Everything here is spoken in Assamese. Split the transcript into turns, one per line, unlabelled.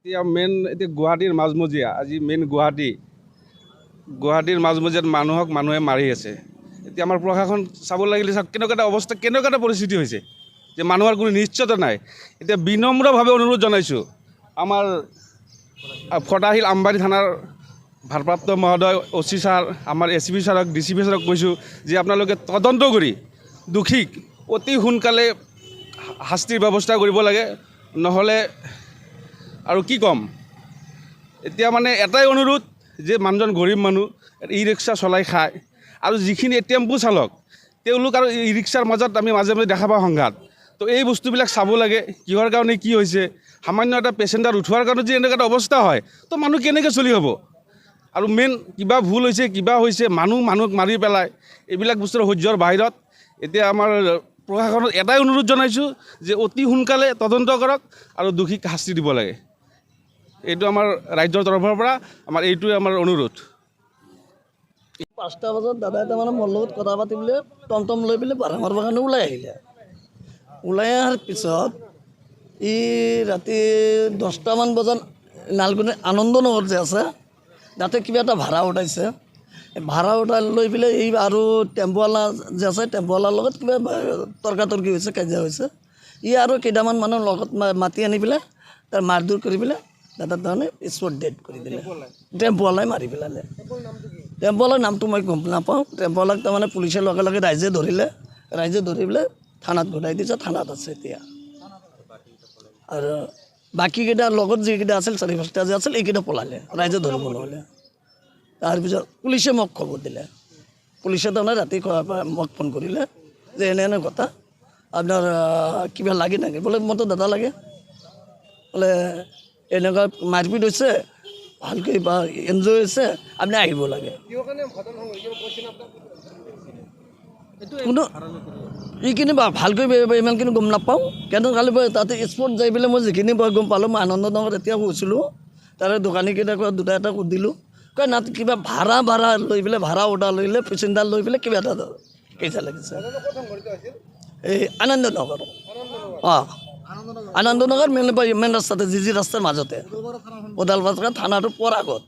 এতিয়া মেইন এতিয়া গুৱাহাটীৰ মাজমজিয়া আজি মেইন গুৱাহাটীৰ মাজমজিয়াত মানুহে মাৰি আছে। এতিয়া আমাৰ প্ৰশাসন চাব লাগিলে চাওক কেনেকুৱা এটা অৱস্থা, কেনেকুৱা এটা পৰিস্থিতি হৈছে যে মানুহৰ কোনো নিশ্চয়তা নাই। এতিয়া বিনম্ৰভাৱে অনুৰোধ জনাইছোঁ আমাৰ ফটাশিল আমবাৰী থানাৰ ভাৰপ্ৰাপ্ত মহোদয় OC ছাৰ, আমাৰ SCP ছাৰক, DCP ছাৰক কৈছোঁ যে আপোনালোকে তদন্ত কৰি দোষীক অতি সোনকালে শাস্তিৰ ব্যৱস্থা কৰিব লাগে, নহ'লে আৰু কি ক'ম। এতিয়া মানে এটাই অনুৰোধ যে মানুহজন গৰীব মানুহ, ই ৰিক্সা চলাই খায়, আৰু যিখিনি টেম্পু চালক তেওঁলোক আৰু ই ৰিক্সাৰ মাজত আমি মাজে মাজে দেখা পাওঁ সংঘাত। তো এই বস্তুবিলাক চাব লাগে, কিহৰ কাৰণে কি হৈছে। সামান্য এটা পেচেঞ্জাৰ উঠোৱাৰ কাৰণে যদি এনেকুৱা এটা অৱস্থা হয় তো মানুহ কেনেকৈ চলি হ'ব। আৰু মেইন কিবা ভুল হৈছে, কিবা হৈছে, মানুহক মাৰি পেলায়, এইবিলাক বস্তুৰ সহ্যৰ বাহিৰত। এতিয়া আমাৰ প্ৰশাসনত এটাই অনুৰোধ জনাইছোঁ যে অতি সোনকালে তদন্ত কৰক আৰু দোষীক শাস্তি দিব লাগে। এইটো আমাৰ ৰাজ্যৰ তৰফৰ পৰা আমাৰ এইটোৱে আমাৰ অনুৰোধ।
5টা বজাত দাদা এটা মানে মোৰ লগত কথা পাতিবলৈ টমটম লৈ পেলাই ভাড়া মাৰিবৰ কাৰণে ওলাই আহিলে। ওলাই অহাৰ পিছত ই ৰাতি 10টামান বজাত নালগুৰি আনন্দনগৰ যে আছে তাতে কিবা এটা ভাড়া উঠাইছে। ভাড়া উঠাই লৈ পেলাই এই আৰু টেম্পুৱালা যে আছে, টেম্পুৱালাৰ লগত কিবা তৰ্কাতৰ্কি হৈছে, কাজিয়া হৈছে। ই আৰু কেইটামান মানুহৰ লগত মাতি আনি পেলাই তাৰ মাৰধৰ কৰি পেলাই দাদা তাৰমানে স্পট ডেড কৰি দিলে। টেম্পুৱালাই মাৰি পেলালে। টেম্পুৱালাৰ নামটো মই গম নাপাওঁ। টেম্পুৱালাক তাৰমানে পুলিচে লগে লগে ৰাইজে ধৰিলে, ৰাইজে ধৰি পেলাই থানাত ঘূৰাই দিছে, থানাত আছে এতিয়া। আৰু বাকীকেইটা লগত যিকেইটা আছিল 4-5টা যে আছিল এইকেইটা পলালে, ৰাইজে ধৰিব নহ'লে। তাৰপিছত পুলিচে মোক খবৰ দিলে। পুলিচে তাৰমানে ৰাতি মোক ফোন কৰিলে যে এনে কথা, আপোনাৰ কিবা লাগে নেকি? বোলে মোৰতো দাদা লাগে। বোলে এনেকুৱা মাৰপিট হৈছে, ভালকৈ বা এনজয় হৈছে, আপুনি আহিব লাগে। কোনো এইখিনি ভালকৈ ইমানখিনি গম নাপাওঁ। কিন্তু কালি তাতে স্পট যাই পেলাই মই যিখিনি গম পালোঁ, মই আনন্দনগৰত এতিয়া গৈছিলোঁ, তাৰে দোকানীকেইটা দুটা এটা সুধিলোঁ, কয় না কিবা ভাড়া লৈ পেলাই ভাড়া উঠা লৈ পেলাই পেচেঞ্জাৰ লৈ পেলাই কিবা এটা কেইটা লাগিছে। এই আনন্দনগৰ, অঁ আনন্দনগৰ মেইন ৰাস্তাতে, যি ৰাস্তাৰ মাজতে ওদালবাজাৰ থানাটো পোৱাৰ আগত।